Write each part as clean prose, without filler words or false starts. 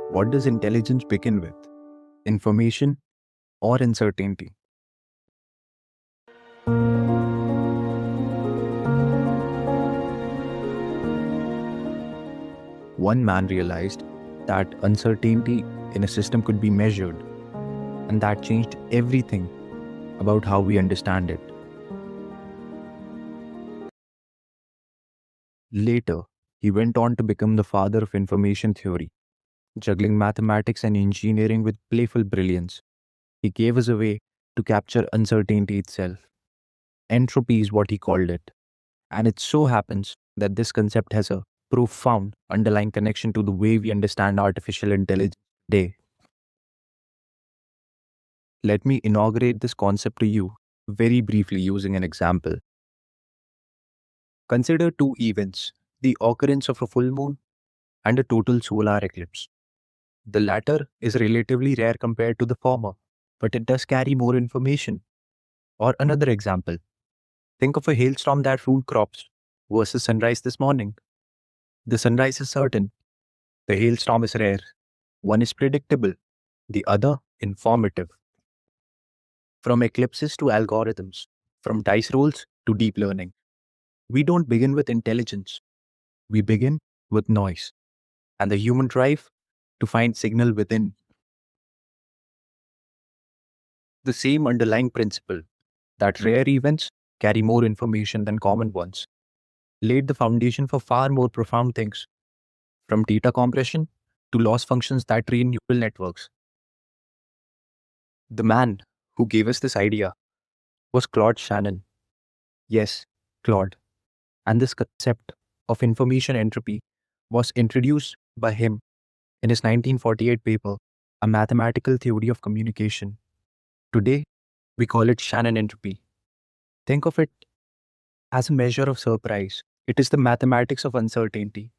What does intelligence begin with? Information or uncertainty? One man realized that uncertainty in a system could be measured, and that changed everything about how we understand it. Later, he went on to become the father of information theory, juggling mathematics and engineering with playful brilliance. He gave us a way to capture uncertainty itself. Entropy is what he called it. And it so happens that this concept has a profound underlying connection to the way we understand artificial intelligence today. Let me inaugurate this concept to you very briefly using an example. Consider two events: the occurrence of a full moon and a total solar eclipse. The latter is relatively rare compared to the former, but it does carry more information. Or another example: think of a hailstorm that ruined crops versus sunrise this morning. The sunrise is certain, the hailstorm is rare. One is predictable, the other informative. From eclipses to algorithms, from dice rolls to deep learning, we don't begin with intelligence. We begin with noise and the human drive to find signal within. The same underlying principle that rare events carry more information than common ones laid the foundation for far more profound things, from data compression to loss functions that train neural networks. The man who gave us this idea was Claude Shannon. Yes, Claude. And this concept of information entropy was introduced by him in his 1948 paper, A Mathematical Theory of Communication. Today, we call it Shannon entropy. Think of it as a measure of surprise. It is the mathematics of uncertainty.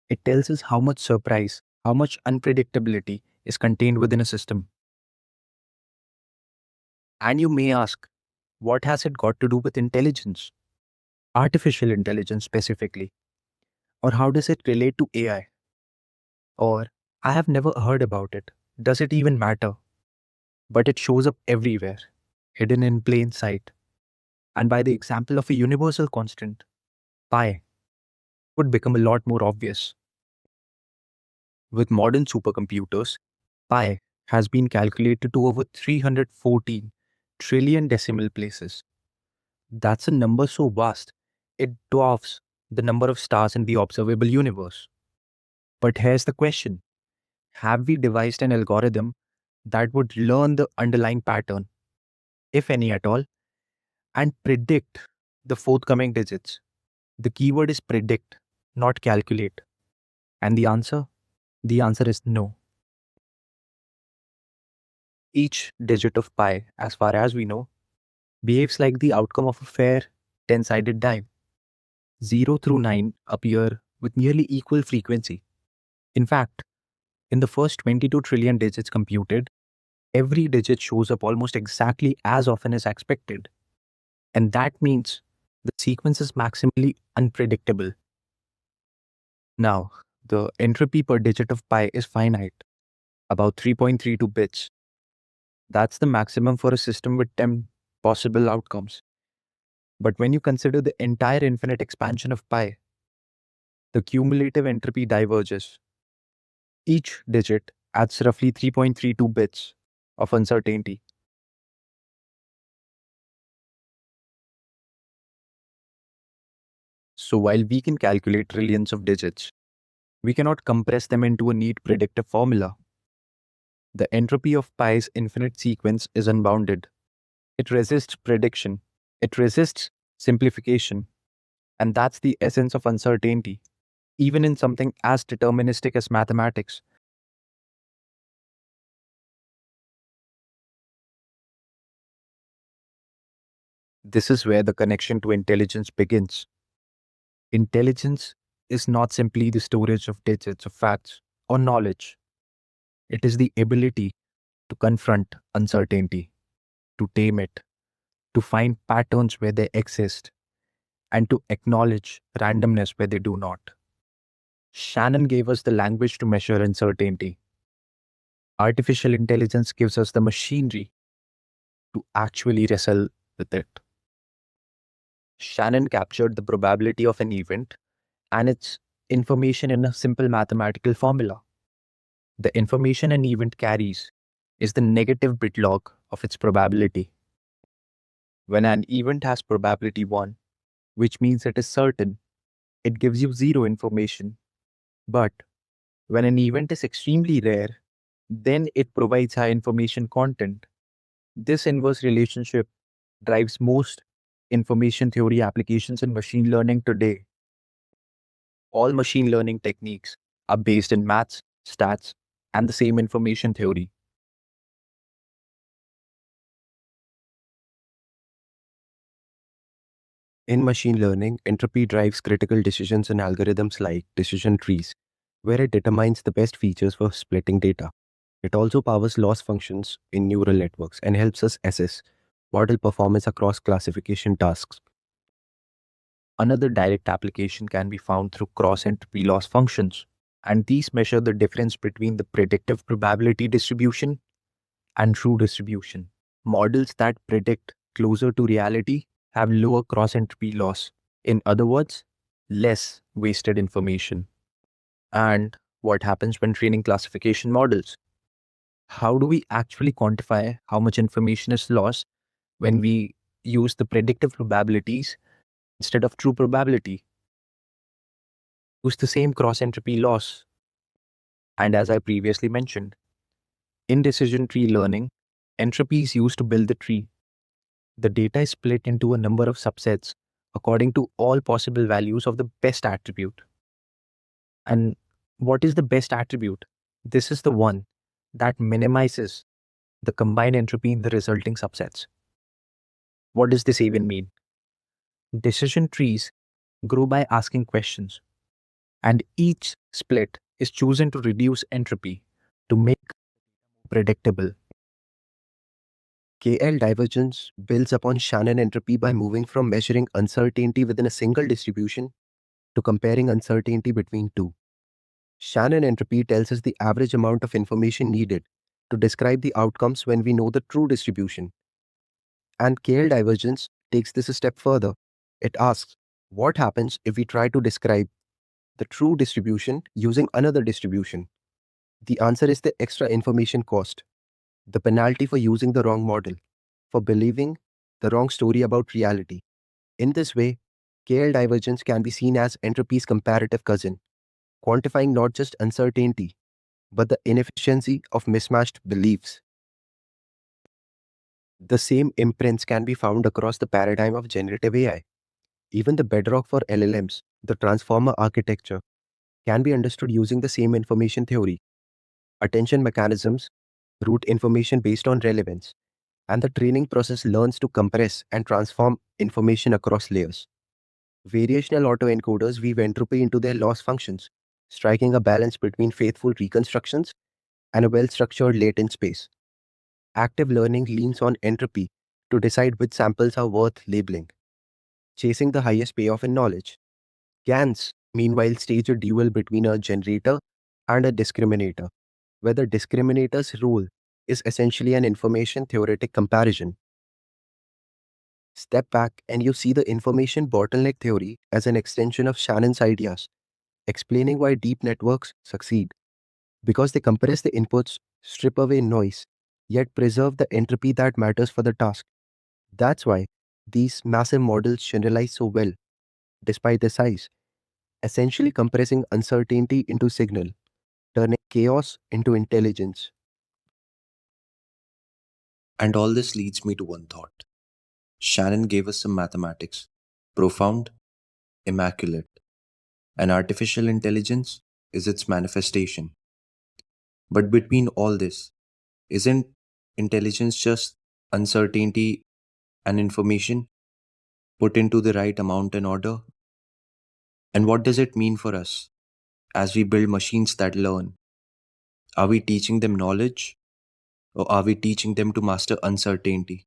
It tells us how much surprise, how much unpredictability is contained within a system. And you may ask, what has it got to do with intelligence? Artificial intelligence specifically? Or how does it relate to AI? Or, I have never heard about it. Does it even matter? But it shows up everywhere, hidden in plain sight. And by the example of a universal constant, pi, would become a lot more obvious. With modern supercomputers, pi has been calculated to over 314 trillion decimal places. That's a number so vast, it dwarfs the number of stars in the observable universe. But here's the question: have we devised an algorithm that would learn the underlying pattern, if any at all, and predict the forthcoming digits? The keyword is predict, not calculate. And the answer? The answer is no. Each digit of pi, as far as we know, behaves like the outcome of a fair 10-sided die. 0 through 9 appear with nearly equal frequency. In fact, in the first 22 trillion digits computed, every digit shows up almost exactly as often as expected. And that means the sequence is maximally unpredictable. Now, the entropy per digit of pi is finite, about 3.32 bits. That's the maximum for a system with 10 possible outcomes. But when you consider the entire infinite expansion of pi, the cumulative entropy diverges. Each digit adds roughly 3.32 bits of uncertainty. So while we can calculate trillions of digits, we cannot compress them into a neat predictive formula. The entropy of pi's infinite sequence is unbounded. It resists prediction. It resists simplification. And that's the essence of uncertainty, even in something as deterministic as mathematics. This is where the connection to intelligence begins. Intelligence is not simply the storage of digits of facts or knowledge. It is the ability to confront uncertainty, to tame it, to find patterns where they exist, and to acknowledge randomness where they do not. Shannon gave us the language to measure uncertainty. Artificial intelligence gives us the machinery to actually wrestle with it. Shannon captured the probability of an event and its information in a simple mathematical formula. The information an event carries is the negative bit log of its probability. When an event has probability 1, which means it is certain, it gives you zero information. But when an event is extremely rare, then it provides high information content. This inverse relationship drives most information theory applications in machine learning today. All machine learning techniques are based in maths, stats, and the same information theory. In machine learning, entropy drives critical decisions in algorithms like decision trees, where it determines the best features for splitting data. It also powers loss functions in neural networks and helps us assess model performance across classification tasks. Another direct application can be found through cross-entropy loss functions, and these measure the difference between the predictive probability distribution and true distribution. Models that predict closer to reality have lower cross-entropy loss. In other words, less wasted information. And what happens when training classification models? How do we actually quantify how much information is lost when we use the predictive probabilities instead of true probability? Use the same cross-entropy loss. And as I previously mentioned, in decision tree learning, entropy is used to build the tree. The data is split into a number of subsets according to all possible values of the best attribute. And what is the best attribute? This is the one that minimizes the combined entropy in the resulting subsets. What does this even mean? Decision trees grow by asking questions, and each split is chosen to reduce entropy to make it predictable. KL divergence builds upon Shannon entropy by moving from measuring uncertainty within a single distribution to comparing uncertainty between two. Shannon entropy tells us the average amount of information needed to describe the outcomes when we know the true distribution. And KL divergence takes this a step further. It asks, what happens if we try to describe the true distribution using another distribution? The answer is the extra information cost, the penalty for using the wrong model, for believing the wrong story about reality. In this way, KL divergence can be seen as entropy's comparative cousin, quantifying not just uncertainty, but the inefficiency of mismatched beliefs. The same imprints can be found across the paradigm of generative AI. Even the bedrock for LLMs, the transformer architecture, can be understood using the same information theory. Attention mechanisms route information based on relevance, and the training process learns to compress and transform information across layers. Variational autoencoders weave entropy into their loss functions, striking a balance between faithful reconstructions and a well-structured latent space. Active learning leans on entropy to decide which samples are worth labeling, chasing the highest payoff in knowledge. GANs, meanwhile, stage a duel between a generator and a discriminator, where the discriminator's role is essentially an information theoretic comparison. Step back and you see the information bottleneck theory as an extension of Shannon's ideas, explaining why deep networks succeed. Because they compress the inputs, strip away noise, yet preserve the entropy that matters for the task. That's why these massive models generalize so well, despite their size, essentially compressing uncertainty into signal, turning chaos into intelligence. And all this leads me to one thought. Shannon gave us some mathematics, profound, immaculate, and artificial intelligence is its manifestation. But between all this, isn't intelligence just uncertainty and information put into the right amount and order? And what does it mean for us as we build machines that learn? Are we teaching them knowledge or are we teaching them to master uncertainty?